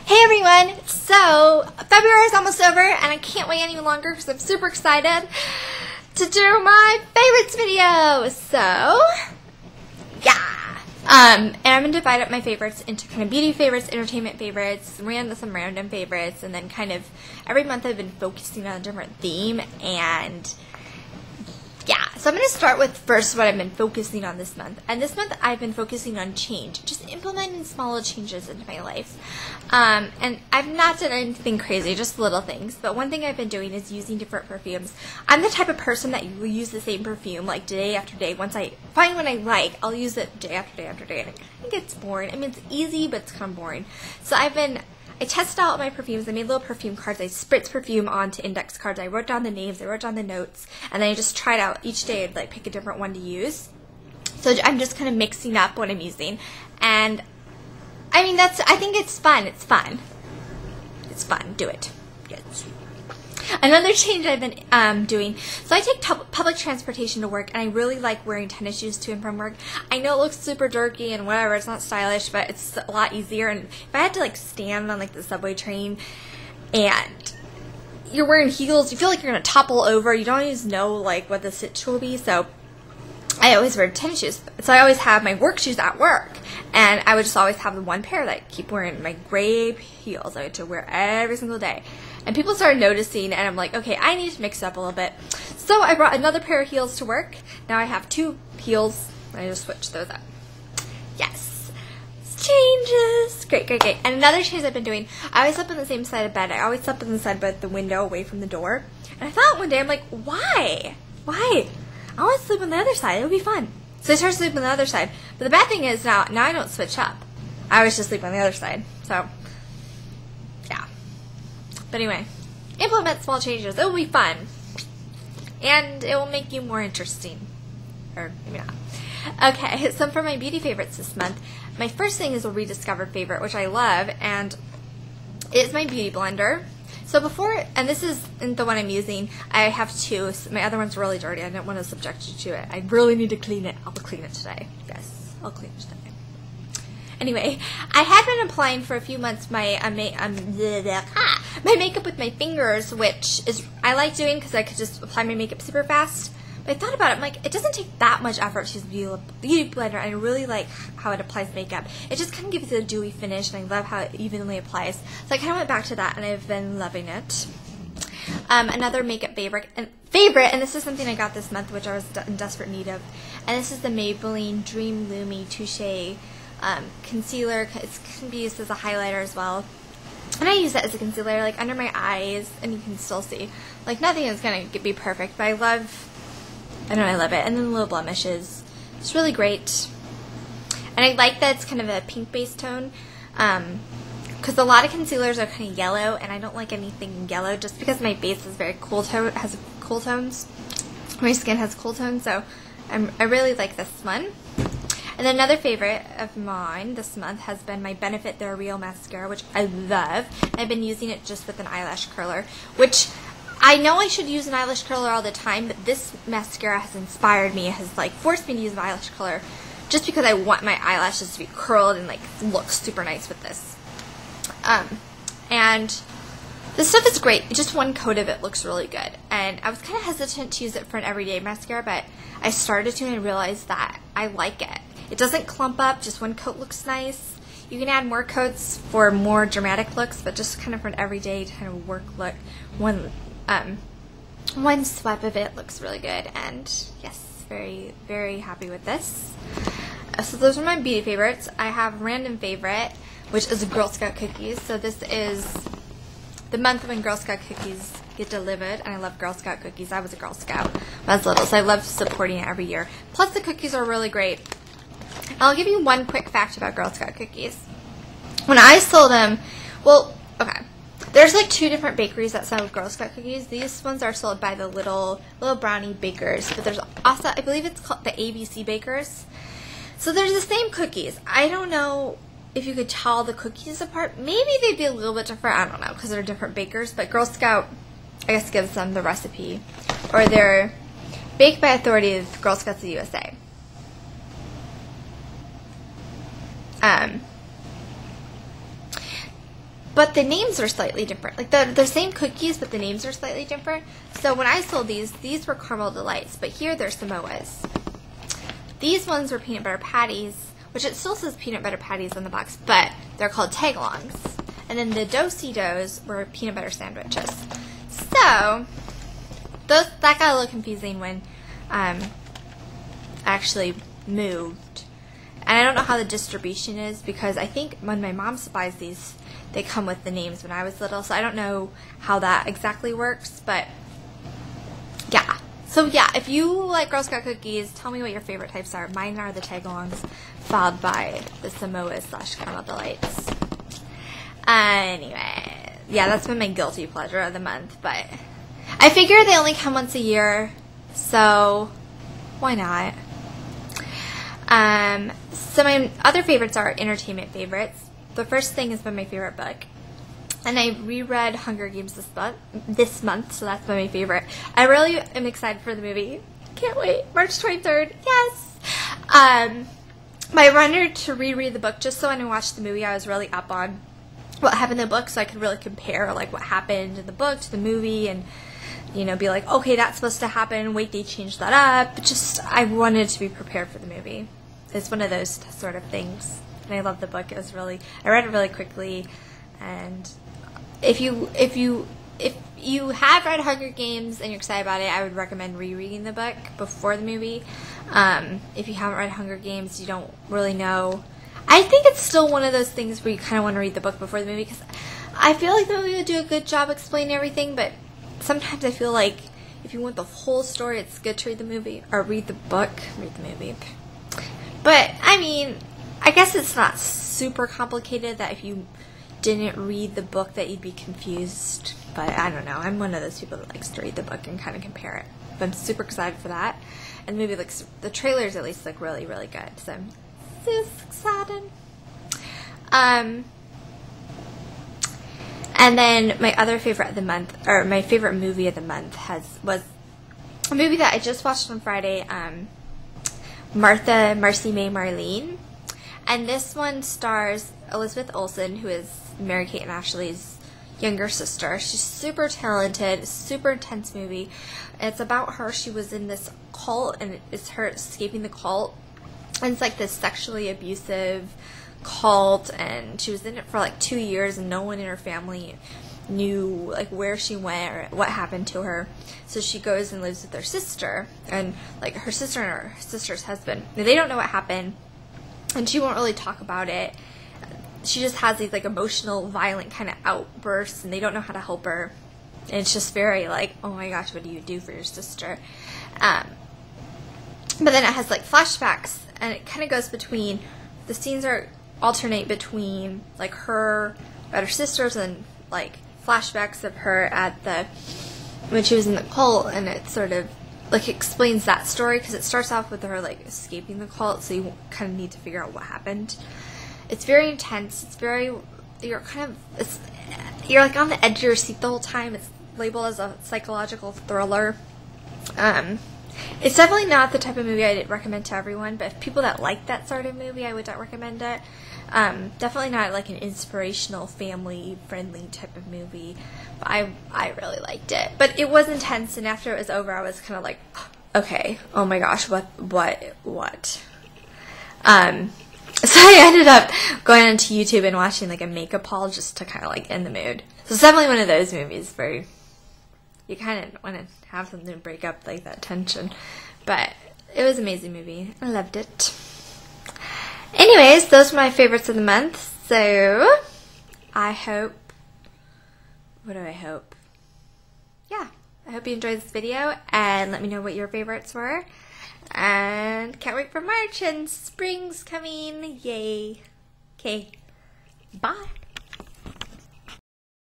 Hey everyone! So, February is almost over and I can't wait any longer because I'm super excited to do my favorites video! So, yeah! And I'm going to divide up my favorites into kind of beauty favorites, entertainment favorites, some random favorites, and then kind of every month I've been focusing on a different theme, and yeah, so I'm going to start with first what I've been focusing on this month. And this month I've been focusing on change, just implementing small changes into my life. And I've not done anything crazy, just little things. But one thing I've been doing is using different perfumes. I'm the type of person that will use the same perfume like day after day. Once I find one I like, I'll use it day after day after day. And I think it's boring. I mean, it's easy, but it's kind of boring. So I tested out my perfumes. I made little perfume cards. I spritz perfume onto index cards. I wrote down the names. I wrote down the notes. And then I just tried out each day. I'd like pick a different one to use. So I'm just kind of mixing up what I'm using. And I mean, I think it's fun. It's fun. It's fun. Do it. Yes. Another change I've been doing, so I take public transportation to work, and I really like wearing tennis shoes to and from work. I know it looks super dorky and whatever, it's not stylish, but it's a lot easier. And if I had to like stand on like the subway train and you're wearing heels, you feel like you're going to topple over. You don't always know like what the stitch will be, so I always wear tennis shoes. So I always have my work shoes at work, and I would just always have the one pair that I keep wearing, my gray heels I had to wear every single day. And people started noticing, and I'm like, okay, I need to mix it up a little bit. So I brought another pair of heels to work. Now I have two heels, and I just switched those up. Yes. Changes. Great. And another change I've been doing, I always slept on the same side of bed. I always slept on the side of the window away from the door. And I thought one day, I'm like, why? Why? I want to sleep on the other side. It would be fun. So I started sleeping on the other side. But the bad thing is now I don't switch up. I always just sleep on the other side. So, yeah. But anyway, implement small changes. It will be fun. And it will make you more interesting. Or maybe not. Okay, so for my beauty favorites this month, my first thing is a rediscovered favorite, which I love, and it's my beauty blender. So before, and this is the one I'm using, I have two. So my other one's really dirty. I didn't want to subject you to it. I really need to clean it. I'll clean it today. Yes, I'll clean it today. Anyway, I had been applying for a few months my makeup with my fingers, which is I like doing because I could just apply my makeup super fast. But I thought about it, I'm like, it doesn't take that much effort to use a beauty blender, and I really like how it applies makeup. It just kind of gives it a dewy finish, and I love how it evenly applies. So I kind of went back to that, and I've been loving it. Another makeup favorite, and this is something I got this month, which I was in desperate need of, and this is the Maybelline Dream Lumi Touche concealer. It can be used as a highlighter as well. And I use it as a concealer, like under my eyes, and you can still see. Like, nothing is going to be perfect, but I love it. And then the little blemishes. It's really great. And I like that it's kind of a pink-based tone, because a lot of concealers are kind of yellow, and I don't like anything yellow, just because my base is very cool tone, has cool tones. My skin has cool tones, so I really like this one. And then another favorite of mine this month has been my Benefit They're Real mascara, which I love. I've been using it just with an eyelash curler, which I know I should use an eyelash curler all the time, but this mascara has inspired me. It has like forced me to use an eyelash curler just because I want my eyelashes to be curled and like look super nice with this. And this stuff is great. Just one coat of it looks really good. And I was kind of hesitant to use it for an everyday mascara, but I started to and realized that I like it. It doesn't clump up, just one coat looks nice. You can add more coats for more dramatic looks, but just kind of for an everyday kind of work look, one swipe of it looks really good. And yes, very, very happy with this. So those are my beauty favorites. I have a random favorite, which is Girl Scout cookies. So this is the month when Girl Scout cookies get delivered, and I love Girl Scout cookies. I was a Girl Scout when I was little, so I love supporting it every year. Plus the cookies are really great. I'll give you one quick fact about Girl Scout cookies. When I sold them, well, okay, there's like two different bakeries that sell Girl Scout cookies. These ones are sold by the little brownie bakers, but there's also, I believe it's called the ABC bakers. So there's the same cookies. I don't know if you could tell the cookies apart. Maybe they'd be a little bit different. I don't know, because they're different bakers. But Girl Scout, I guess, gives them the recipe, or they're baked by authority of Girl Scouts of the USA. but the names are slightly different. Like the same cookies, but the names are slightly different. So when I sold these were caramel delights, but here they're Samoas. These ones were peanut butter patties, which it still says peanut butter patties on the box, but they're called tagalongs. And then the Do-si-dos were peanut butter sandwiches. So that got a little confusing when actually moved. And I don't know how the distribution is, because I think when my mom buys these, they come with the names when I was little, so I don't know how that exactly works, but yeah. So yeah, if you like Girl Scout cookies, tell me what your favorite types are. Mine are the tagalongs, followed by the Samoas / caramel delights. Anyway, yeah, that's been my guilty pleasure of the month, but I figure they only come once a year, so why not? So my other favorites are entertainment favorites. The first thing has been my favorite book, and I reread Hunger Games this month, so that's been my favorite. I really am excited for the movie. Can't wait. March 23rd. Yes. My runner to reread the book, just so when I watched the movie, I was really up on what happened in the book, so I could really compare like what happened in the book to the movie, and you know, be like, okay, that's supposed to happen. Wait, they changed that up. Just I wanted to be prepared for the movie. It's one of those sort of things. And I love the book. I read it really quickly, and if you have read Hunger Games and you're excited about it, I would recommend rereading the book before the movie. If you haven't read Hunger Games, you don't really know. I think it's still one of those things where you kind of want to read the book before the movie, because I feel like the movie would do a good job explaining everything, but sometimes I feel like if you want the whole story, it's good to read the movie, or read the book, read the movie. But, I mean, I guess it's not super complicated that if you didn't read the book that you'd be confused. But I don't know. I'm one of those people that likes to read the book and kind of compare it. But I'm super excited for that. And the movie looks, the trailers at least look really, really good. So I'm so excited. And then my other favorite of the month, or my favorite movie of the month was a movie that I just watched on Friday, Marcy May Marlene. And this one stars Elizabeth Olsen, who is Mary-Kate and Ashley's younger sister. She's super talented, super intense movie. It's about her. She was in this cult, and it's her escaping the cult. And it's like this sexually abusive cult, and she was in it for like 2 years, and no one in her family knew like where she went or what happened to her. So she goes and lives with her sister, and like her sister and her sister's husband. Now, they don't know what happened, and she won't really talk about it. She just has these like emotional, violent kind of outbursts, and they don't know how to help her. And it's just very like, oh my gosh, what do you do for your sister? But then it has like flashbacks, and it kind of goes between, the scenes alternate between like her at her sister's and like flashbacks of her when she was in the cult, and it sort of like explains that story, because it starts off with her like escaping the cult, so you kind of need to figure out what happened. It's very intense. It's very, you're like on the edge of your seat the whole time. It's labeled as a psychological thriller. It's definitely not the type of movie I'd recommend to everyone, but if people that like that sort of movie, I would recommend it. Definitely not like an inspirational, family-friendly type of movie, but I really liked it. But it was intense, and after it was over, I was kind of like, okay, oh my gosh, what? So I ended up going onto YouTube and watching like a makeup haul just to kind of like end the mood. So it's definitely one of those movies where you kind of want to have something to break up like that tension. But it was an amazing movie. I loved it. Anyways, those were my favorites of the month. So I hope, what do I hope? Yeah, I hope you enjoyed this video, and let me know what your favorites were. And can't wait for March, and spring's coming. Yay. Okay. Bye.